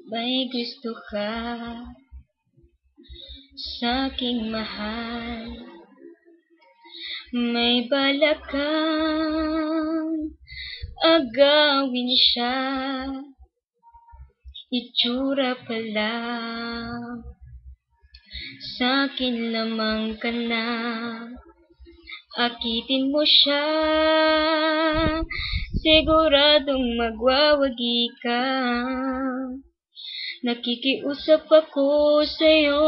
May gusto ka sa'king mahal, may balak kang agawin siya, itsura pa lang sa'kin lamang ka na. Akitin mo siya, siguradong magwawagi ka. Nakikiusap ako sa'yo,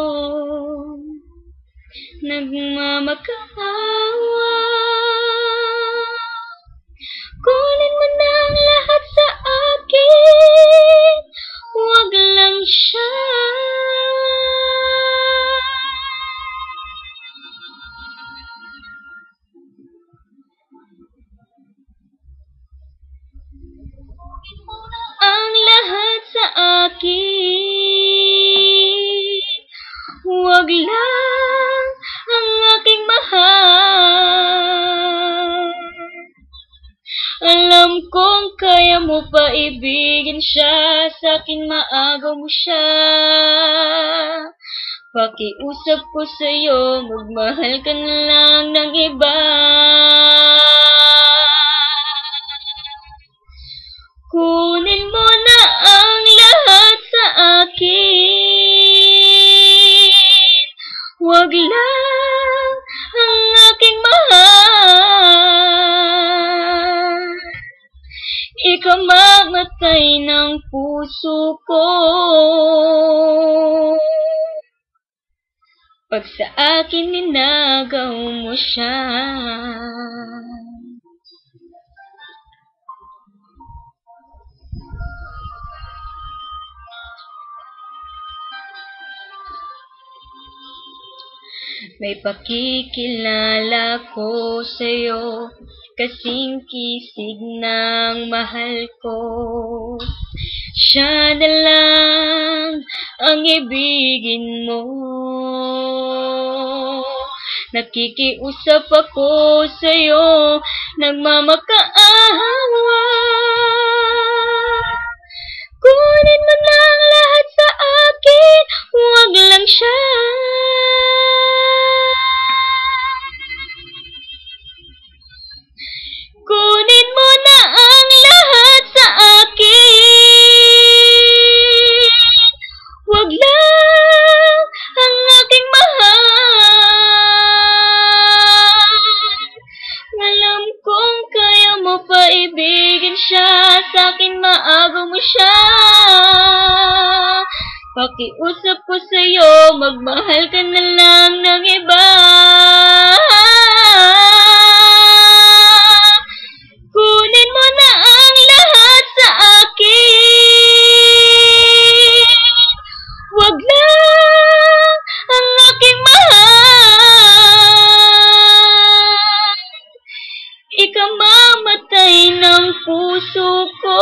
nagmamakaawa. Kunin mo na ang lahat sa akin, huwag lang siya. Ang lahat sa akin, huwag lang ang aking mahal. Alam kong kaya mo pa ibigin siya, sa'kin maagaw mo siya. Pakiusap ko sa'yo, magmahal ka na lang ng iba. Kunin mo na ang lahat sa akin, huwag lang ang aking mahal. Ikamamatay ng puso ko pag sa akin ninagaw mo siya. May pakikilala ko sa'yo, kasing kisig ng mahal ko. Siya na lang ang ibigin mo. Nakikiusap ako sa'yo, nagmamakaawa. Kunin mo na ang lahat sa akin, huwag lang siya. Kunin mo na ang lahat sa akin, huwag lang ang aking mahal. Alam kong kaya mo pa ibigin siya, sa'kin maagaw mo siya. Pakiusap ko sa'yo, magmahal ka na lang ng iba. Kunin mo na ang lahat sa akin, huwag lang ang aking mahal. Ikamamatay ng puso ko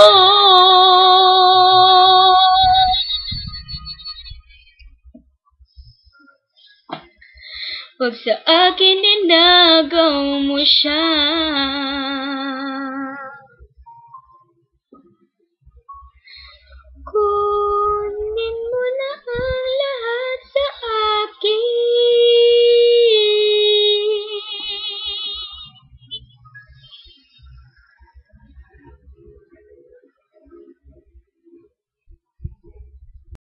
pag sa akin ninagaw mo siya.